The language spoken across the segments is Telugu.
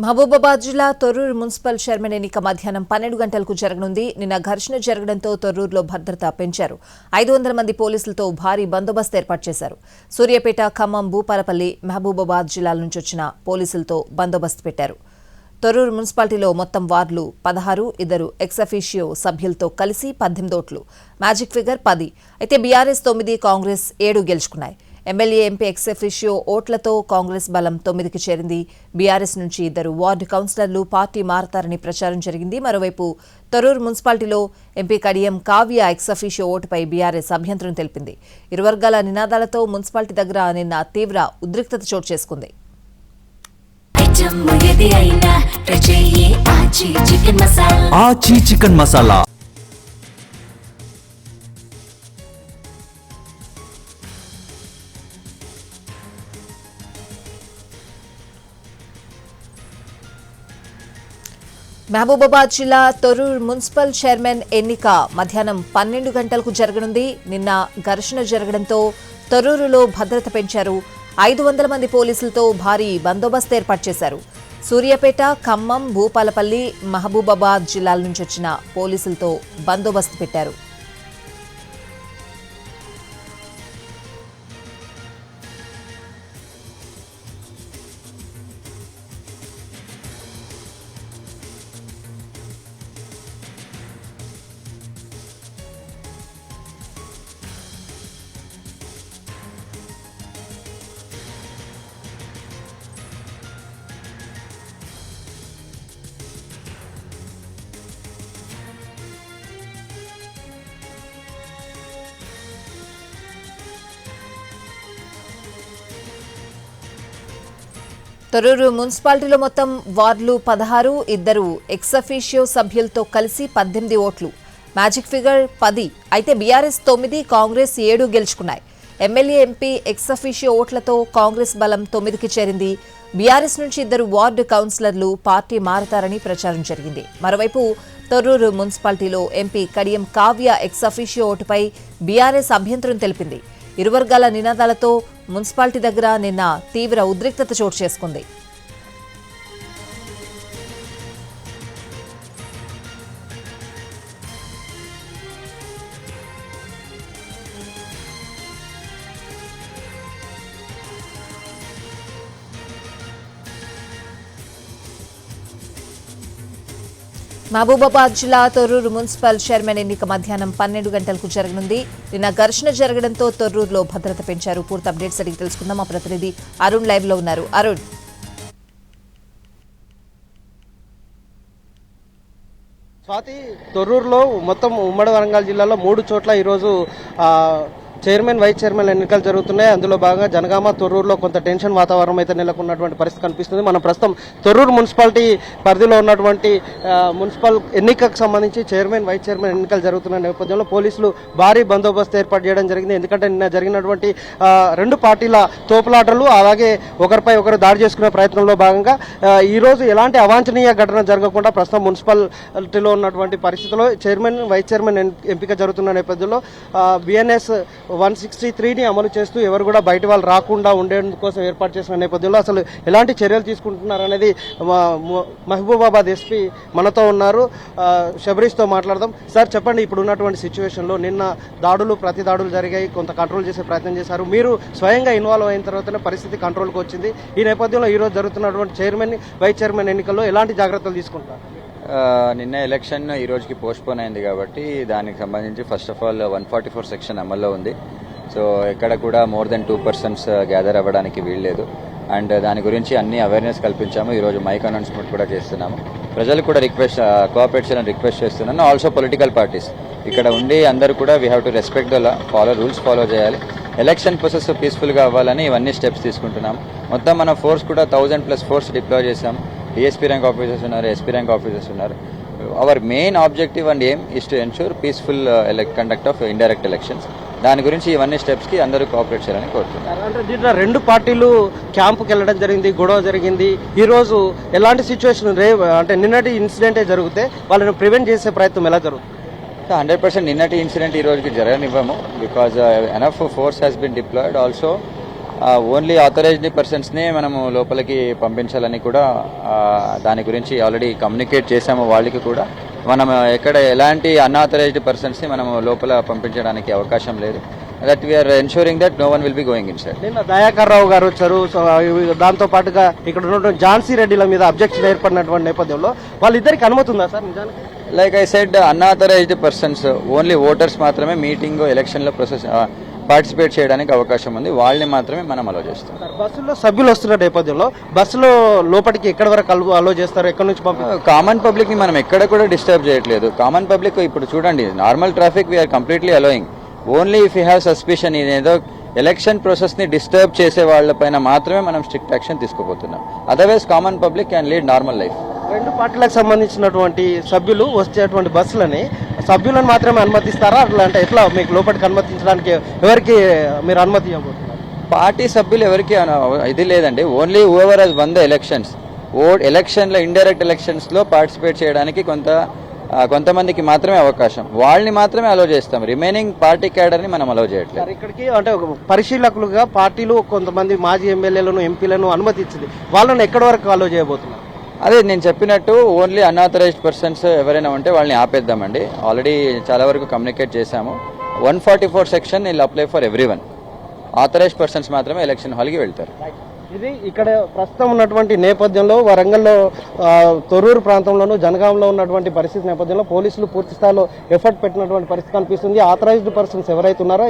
మహబూబాబాద్ జిల్లా తొర్రూరు మున్సిపల్ చైర్మన్ ఎన్నిక మధ్యాహ్నం 12 గంటలకు జరగనుంది. నిన్న ఘర్షణ జరగడంతో తొర్రూరులో భద్రత పెంచారు. 500 మంది పోలీసులతో భారీ బందోబస్తు ఏర్పాటు చేశారు. సూర్యాపేట, ఖమ్మం, భూపాలపల్లి, మహబూబాబాద్ జిల్లాల నుంచి వచ్చిన పోలీసులతో బందోబస్తు పెట్టారు. తొర్రూరు మున్సిపాలిటీలో మొత్తం వార్డులు 16, ఇద్దరు ఎక్స్-అఫీషియో సభ్యులతో కలిసి 18 ఓట్లు, మ్యాజిక్ ఫిగర్ 10. అయితే బీఆర్ఎస్ 9, కాంగ్రెస్ 7 గెలుచుకున్నాయి. ఎమ్మెల్యే, ఎంపీ ఎక్స్-అఫీషియో ఓట్లతో కాంగ్రెస్ బలం 9కి చేరింది. బీఆర్ఎస్ నుంచి ఇద్దరు వార్డు కౌన్సిలర్లు పార్టీ మారతారని ప్రచారం జరిగింది. మరోవైపు తొర్రూరు మున్సిపాలిటీలో ఎంపీ కడియం కావ్య ఎక్స్-అఫీషియో ఓటుపై బీఆర్ఎస్ అభ్యంతరం తెలిపింది. ఇరు వర్గాల నినాదాలతో మున్సిపాలిటీ దగ్గర నిన్న తీవ్ర ఉద్రిక్తత చోటు చేసుకుంది. ఆచి చికెన్ మసాలా మహబూబాబాద్ జిల్లా తొర్రూరు మున్సిపల్ చైర్మన్ ఎన్నిక మధ్యాహ్నం 12 గంటలకు జరగనుంది. నిన్న ఘర్షణ జరగడంతో తొర్రూరులో భద్రత పెంచారు. 500 మంది పోలీసులతో భారీ బందోబస్తు ఏర్పాటు చేశారు. సూర్యాపేట, ఖమ్మం, భూపాలపల్లి, మహబూబాబాద్ జిల్లాల నుంచి వచ్చిన పోలీసులతో బందోబస్తు పెట్టారు. తొర్రూరు మున్సిపాలిటీలో మొత్తం వార్డులు 16, ఇద్దరు ఎక్స్-అఫీషియో సభ్యులతో కలిసి 18 ఓట్లు, మ్యాజిక్ ఫిగర్ 10. అయితే బీఆర్ఎస్ 9, కాంగ్రెస్ 7 గెలుచుకున్నాయి. ఎమ్మెల్యే, ఎంపీ ఎక్స్-అఫీషియో ఓట్లతో కాంగ్రెస్ బలం 9కి చేరింది. బీఆర్ఎస్ నుంచి ఇద్దరు వార్డు కౌన్సిలర్లు పార్టీ మారతారని ప్రచారం జరిగింది. మరోవైపు తొర్రూరు మున్సిపాలిటీలో ఎంపీ కడియం కావ్య ఎక్స్-అఫీషియో ఓటుపై బీఆర్ఎస్ అభ్యంతరం తెలిపింది. ఇరు వర్గాల నినాదాలతో మున్సిపాలిటీ దగ్గర నిన్న తీవ్ర ఉద్రిక్తత చోటు చేసుకుంది. మహబూబాబాద్ జిల్లా తొర్రూరు మున్సిపల్ చైర్మన్ ఎన్నిక మధ్యాహ్నం 12 గంటలకు జరగనుంది. నిన్న ఘర్షణ జరగడంతో తొర్రూరులో భద్రత పెంచారు. పూర్తి అప్డేట్స్ అడిగి తెలుసుకుందాం. మా ప్రతినిధి అరుణ్ లైవ్ లో ఉన్నారు. అరుణ్, స్వాతి, తొర్రూరులో మొత్తం ఉమ్మడి వరంగల్ జిల్లాలో 3 చోట్ల ఈరోజు చైర్మన్, వైస్ చైర్మన్ ఎన్నికలు జరుగుతున్నాయి. అందులో భాగంగా జనగామ, తొర్రూరులో కొంత టెన్షన్ వాతావరణం అయితే నెలకొన్నటువంటి పరిస్థితి కనిపిస్తుంది. మనం ప్రస్తుతం తొర్రూరు మున్సిపాలిటీ పరిధిలో ఉన్నటువంటి మున్సిపల్ ఎన్నికకు సంబంధించి చైర్మన్, వైస్ చైర్మన్ ఎన్నికలు జరుగుతున్న నేపథ్యంలో పోలీసులు భారీ బందోబస్తు ఏర్పాటు చేయడం జరిగింది. ఎందుకంటే నిన్న జరిగినటువంటి 2 పార్టీల తోపులాటలు, అలాగే ఒకరిపై ఒకరు దాడి చేసుకునే ప్రయత్నంలో భాగంగా ఈరోజు ఎలాంటి అవాంఛనీయ ఘటన జరగకుండా ప్రస్తుతం మున్సిపాలిటీలో ఉన్నటువంటి పరిస్థితుల్లో చైర్మన్, వైస్ చైర్మన్ ఎంపిక జరుగుతున్న నేపథ్యంలో BNS 163ని అమలు చేస్తూ ఎవరు కూడా బయట వాళ్ళు రాకుండా ఉండేందుకోసం ఏర్పాటు చేసిన నేపథ్యంలో అసలు ఎలాంటి చర్యలు తీసుకుంటున్నారనేది మహబూబాబాద్ ఎస్పీ మనతో ఉన్నారు. శబరీష్తో మాట్లాడదాం. సార్, చెప్పండి, ఇప్పుడు ఉన్నటువంటి సిచ్యువేషన్లో నిన్న ప్రతి దాడులు జరిగాయి, కొంత కంట్రోల్ చేసే ప్రయత్నం చేశారు. మీరు స్వయంగా ఇన్వాల్వ్ అయిన తర్వాతనే పరిస్థితి కంట్రోల్కి వచ్చింది. ఈ నేపథ్యంలో ఈరోజు జరుగుతున్నటువంటి చైర్మన్, వైస్ చైర్మన్ ఎన్నికల్లో ఎలాంటి జాగ్రత్తలు తీసుకుంటారు? నిన్న ఎలక్షన్ ఈ రోజుకి పోస్ట్పోన్ అయింది కాబట్టి దానికి సంబంధించి ఫస్ట్ ఆఫ్ ఆల్ 144 సెక్షన్ అమల్లో ఉంది. సో ఎక్కడ కూడా మోర్ దెన్ 2 persons గ్యాదర్ అవ్వడానికి వీల్లేదు. అండ్ దాని గురించి అన్ని అవేర్నెస్ కల్పించాము. ఈరోజు మైక్ అనౌన్స్మెంట్ కూడా చేస్తున్నాము. ప్రజలు కూడా కోఆపరేట్ చేయాలని రిక్వెస్ట్ చేస్తున్నాను. ఆల్సో పొలిటికల్ పార్టీస్ ఇక్కడ ఉండి అందరూ కూడా we have to respect the rules follow చేయాలి. ఎలక్షన్ ప్రాసెస్ పీస్ఫుల్గా అవ్వాలని ఇవన్నీ స్టెప్స్ తీసుకుంటున్నాము. మొత్తం మన ఫోర్స్ కూడా 1000+ ఫోర్స్ డిప్లాయ్ చేశాము. DSP ర్యాంక్ ఆఫీసర్స్ ఉన్నారు, SP ర్యాంక్ ఆఫీసర్స్ ఉన్నారు. Our main objective and aim is to ensure peaceful conduct of indirect elections. దాని గురించి ఇవన్నీ స్టెప్స్ కి అందరూ కోఆపరేట్ చేయాలని కోరుతున్నారు. అంటే దీంట్లో 2 పార్టీలు క్యాంపుకి వెళ్ళడం జరిగింది, గొడవ జరిగింది. ఈ రోజు ఎలాంటి సిచ్యువేషన్ అంటే నిన్నటి ఇన్సిడెంటే జరిగితే వాళ్ళని ప్రివెంట్ చేసే ప్రయత్నం ఎలా జరుగుతుంది? 100% నిన్నటి ఇన్సిడెంట్ ఈ రోజుకి జరగనివ్వము. Because enough force has been deployed. Also only authorised పర్సన్స్నే మనము లోపలికి పంపించాలని కూడా దాని గురించి ఆల్రెడీ కమ్యూనికేట్ చేసాము. వాళ్ళకి కూడా మనం ఎక్కడ ఎలాంటి అన్ఆథరైజ్డ్ పర్సన్స్ని మనము లోపల పంపించడానికి అవకాశం లేదు. That we are ensuring that no one will be going inside. నిన్న దయాకర్ రావు గారు వచ్చారు. సో దాంతో పాటుగా ఇక్కడ ఉన్నటువంటి ఝాన్సీ రెడ్డిల మీద అబ్జెక్షన్ ఏర్పడినటువంటి నేపథ్యంలో వాళ్ళిద్దరికి అనుమతి ఉందా సార్ నిజానికి? Like I said, unauthorized persons only voters మాత్రమే మీటింగ్ ఎలక్షన్లో పార్టిసిపేట్ చేయడానికి అవకాశం ఉంది. వాళ్ళని మాత్రమే మనం అలో చేస్తాం. బస్సులో సభ్యులు వస్తున్న నేపథ్యంలో బస్సులో లోపలికి ఎక్కడి వరకు అలో చేస్తారు, ఎక్కడి నుంచి కామన్ పబ్లిక్ ని మనం ఎక్కడ కూడా డిస్టర్బ్ చేయట్లేదు. కామన్ పబ్లిక్ ఇప్పుడు చూడండి, normal traffic we are completely allowing. Only if you have suspicion ఏదో ఎలక్షన్ ప్రాసెస్ ని డిస్టర్బ్ చేసే వాళ్ళపైన మాత్రమే మనం స్ట్రిక్ట్ యాక్షన్ తీసుకోబోతున్నాం. Otherwise common public can lead normal life. రెండు పార్టీలకు సంబంధించినటువంటి సభ్యులు వచ్చేటువంటి బస్సులని సభ్యులను మాత్రమే అనుమతిస్తారా? అట్లా అంటే ఎట్లా మీకు లోపలికి అనుమతించడానికి ఎవరికి మీరు అనుమతి ఇవ్వబోతున్నారు? పార్టీ సభ్యులు ఎవరికి ఇది లేదండి. Only over has one the elections. ఎలక్షన్లో ఇండైరెక్ట్ ఎలక్షన్స్లో పార్టిసిపేట్ చేయడానికి కొంతమందికి మాత్రమే అవకాశం. వాళ్ళని మాత్రమే అలో చేస్తాం. రిమైనింగ్ పార్టీ క్యాడర్ని మనం అలో చేయట్లేదు. ఇక్కడికి అంటే పరిశీలకులుగా పార్టీలు కొంతమంది మాజీ ఎమ్మెల్యేలను ఎంపీలను అనుమతించింది. వాళ్ళని ఎక్కడి వరకు అలో చేయబోతున్నారు? అదే నేను చెప్పినట్టు ఓన్లీ అన్ఆథరైజ్డ్ పర్సన్స్ ఎవరైనా ఉంటే వాళ్ళని ఆపేద్దామండి. ఆల్రెడీ చాలా వరకు కమ్యూనికేట్ చేశాము. 144 section will apply for everyone. Authorized persons మాత్రమే ఎలక్షన్ హాల్కి వెళ్తారు. ఇది ఇక్కడ ప్రస్తుతం ఉన్నటువంటి నేపథ్యంలో వరంగల్లో తొర్రూరు ప్రాంతంలోనూ జనగాంలో ఉన్నటువంటి పరిస్థితి నేపథ్యంలో పోలీసులు పూర్తి స్థాయిలో ఎఫర్ట్ పెట్టినటువంటి పరిస్థితి కనిపిస్తుంది. ఆథరైజ్డ్ పర్సన్స్ ఎవరైతే ఉన్నారో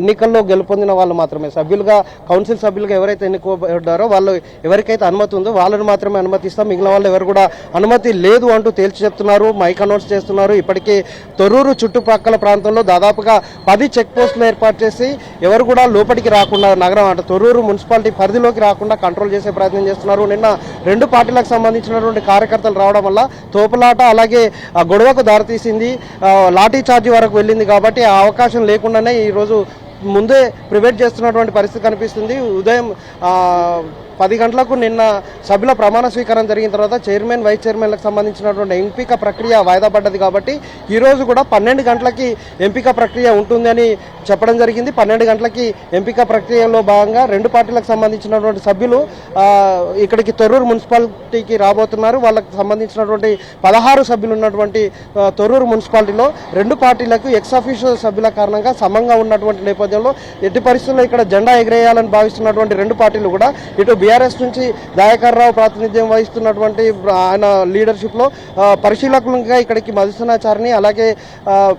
ఎన్నికల్లో గెలుపొందిన వాళ్ళు మాత్రమే సభ్యులుగా, కౌన్సిల్ సభ్యులుగా ఎవరైతే ఎన్నుకోబడ్డారో వాళ్ళు ఎవరికైతే అనుమతి ఉందో వాళ్ళని మాత్రమే అనుమతిస్తాం. మిగిలిన వాళ్ళు ఎవరు కూడా అనుమతి లేదు అంటూ తేల్చి చెప్తున్నారు, మైక్ అనౌన్స్ చేస్తున్నారు. ఇప్పటికీ తొర్రూరు చుట్టుపక్కల ప్రాంతంలో దాదాపుగా 10 చెక్ పోస్టులు ఏర్పాటు చేసి ఎవరు కూడా లోపలికి రాకుండా నగరం అంటే తొర్రూరు మున్సిపాలిటీ పరిధిలో రాకుండా కంట్రోల్ చేసే ప్రయత్నం చేస్తున్నారు. నిన్న రెండు పార్టీలకు సంబంధించినటువంటి కార్యకర్తలు రావడం వల్ల తోపులాట అలాగే గొడవకు దారితీసింది, లాఠీ చార్జీ వరకు వెళ్ళింది. కాబట్టి ఆ అవకాశం లేకుండానే ఈరోజు ముందే ప్రివెంట్ చేస్తున్నటువంటి పరిస్థితి కనిపిస్తుంది. ఉదయం 10 గంటలకు నిన్న సభ్యుల ప్రమాణ స్వీకారం జరిగిన తర్వాత చైర్మన్, వైస్ చైర్మన్లకు సంబంధించినటువంటి ఎంపిక ప్రక్రియ వాయిదా పడ్డది. కాబట్టి ఈరోజు కూడా 12 గంటలకి ఎంపిక ప్రక్రియ ఉంటుందని చెప్పడం జరిగింది. 12 గంటలకి ఎంపిక ప్రక్రియలో భాగంగా రెండు పార్టీలకు సంబంధించినటువంటి సభ్యులు ఇక్కడికి తొర్రూరు మున్సిపాలిటీకి రాబోతున్నారు. వాళ్ళకి సంబంధించినటువంటి 16 సభ్యులు ఉన్నటువంటి తొర్రూరు మున్సిపాలిటీలో రెండు పార్టీలకు ఎక్స్ అఫీషియల్ సభ్యుల కారణంగా సమంగా ఉన్నటువంటి నేపథ్యంలో ఎట్టి పరిస్థితుల్లో ఇక్కడ జెండా ఎగరేయాలని భావిస్తున్నటువంటి రెండు పార్టీలు కూడా ఇటు బీఆర్ఎస్ నుంచి దయాకర్ రావు ప్రాతినిధ్యం వహిస్తున్నటువంటి ఆయన లీడర్షిప్లో పరిశీలకులుగా ఇక్కడికి మధుసూనాచారిని అలాగే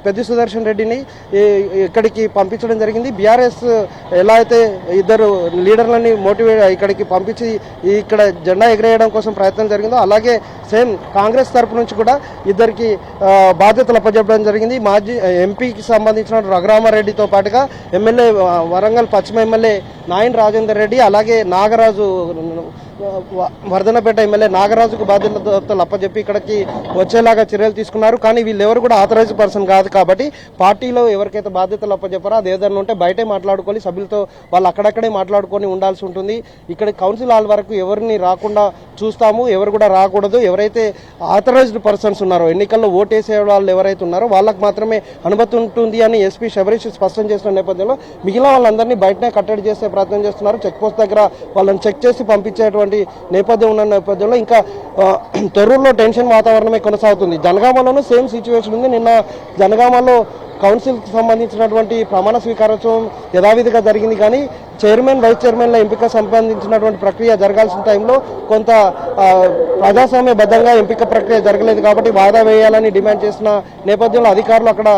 పెద్ది సుదర్శన్ రెడ్డిని ఇక్కడికి పంపించడం జరిగింది. బీఆర్ఎస్ ఎలా అయితే ఇద్దరు లీడర్లని ఇక్కడికి పంపించి ఇక్కడ జెండా ఎగరేయడం కోసం ప్రయత్నం జరిగిందో అలాగే సేమ్ కాంగ్రెస్ తరపు నుంచి కూడా ఇద్దరికి బాధ్యతలు అప్పచెప్పడం జరిగింది. మాజీ ఎంపీకి సంబంధించిన రఘురామారెడ్డితో పాటుగా ఎమ్మెల్యే వరంగల్ పశ్చిమ ఎమ్మెల్యే నాయన్ రాజేందర్ రెడ్డి అలాగే నాగరాజు వర్ధనపేట ఎమ్మెల్యే నాగరాజుకు బాధ్యతలు అప్పచెప్పి ఇక్కడికి వచ్చేలాగా చర్యలు తీసుకున్నారు. కానీ వీళ్ళెవరు కూడా ఆథరైజ్డ్ పర్సన్ కాదు కాబట్టి పార్టీలో ఎవరికైతే బాధ్యతలు అప్పచెప్పారో అది ఏదైనా ఉంటే బయటే మాట్లాడుకొని సభ్యులతో వాళ్ళు అక్కడక్కడే మాట్లాడుకొని ఉండాల్సి ఉంటుంది. ఇక్కడ కౌన్సిల్ హాల్ వరకు ఎవరిని రాకుండా చూస్తాము, ఎవరు కూడా రాకూడదు. ఎవరైతే ఆథరైజ్డ్ పర్సన్స్ ఉన్నారో ఎన్నికల్లో ఓటేసే వాళ్ళు ఎవరైతే ఉన్నారో వాళ్ళకు మాత్రమే అనుమతి ఉంటుంది అని ఎస్పీ శబరీష్ స్పష్టం చేసిన నేపథ్యంలో మిగిలిన వాళ్ళందరినీ బయటనే కట్టడి చేసే ప్రయత్నం చేస్తున్నారు. చెక్ పోస్ట్ దగ్గర వాళ్ళని చెక్ చేసి పంపించేటువంటి నేపథ్యం ఉన్న నేపథ్యంలో ఇంకా తొర్రూరులో టెన్షన్ వాతావరణమే కొనసాగుతుంది. జనగామలోనూ సేమ్ సిచ్యువేషన్ ఉంది. నిన్న జనగామలో కౌన్సిల్కి సంబంధించినటువంటి ప్రమాణ స్వీకారోత్సవం యథావిధిగా జరిగింది. కానీ చైర్మన్, వైస్ చైర్మన్ల ఎంపిక సంబంధించినటువంటి ప్రక్రియ జరగాల్సిన టైంలో కొంత ప్రజాస్వామ్యబద్ధంగా ఎంపిక ప్రక్రియ జరగలేదు కాబట్టి వాయిదా వేయాలని డిమాండ్ చేసిన నేపథ్యంలో అధికారులు అక్కడ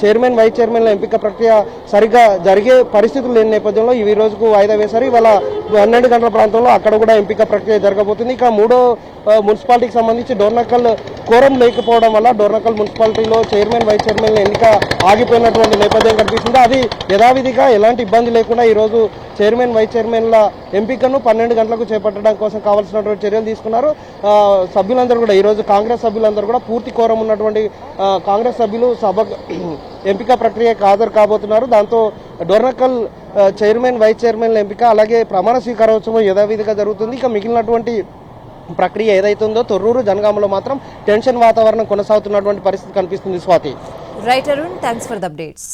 చైర్మన్, వైస్ చైర్మన్ల ఎంపిక ప్రక్రియ సరిగ్గా జరిగే పరిస్థితులు లేని నేపథ్యంలో ఈ రోజుకు వాయిదా వేశారు. ఇవాళ 12 గంటల ప్రాంతంలో అక్కడ కూడా ఎంపిక ప్రక్రియ జరగబోతుంది. ఇక మూడో మున్సిపాలిటీకి సంబంధించి డోర్నకల్ కోరం లేకపోవడం వల్ల డోర్నకల్ మున్సిపాలిటీలో చైర్మన్, వైస్ చైర్మన్ల ఎన్నిక ఆగిపోయినటువంటి నేపథ్యం కనిపిస్తుంది. అది యథావిధిగా ఎలాంటి ఇబ్బంది లేకుండా ఈరోజు చైర్మన్, వైస్ చైర్మన్ల ఎంపికను 12 గంటలకు చేపట్టడం కోసం కావాల్సినటువంటి చర్యలు తీసుకున్నారు. సభ్యులందరూ కూడా ఈరోజు కాంగ్రెస్ సభ్యులందరూ కూడా పూర్తి కోరం ఉన్నటువంటి కాంగ్రెస్ సభ్యులు సభ ఎంపిక ప్రక్రియకు హాజరు కాబోతున్నారు. దాంతో డోర్నకల్ చైర్మన్, వైస్ చైర్మన్ల ఎంపిక అలాగే ప్రమాణ స్వీకారోత్సవం యథావిధిగా జరుగుతుంది. ఇక మిగిలినటువంటి ప్రక్రియ ఏదైతే ఉందో తొర్రూరు, జనగామలో మాత్రం టెన్షన్ వాతావరణం కొనసాగుతున్నటువంటి పరిస్థితి కనిపిస్తుంది. Swathi. Right Arun, thanks for the updates.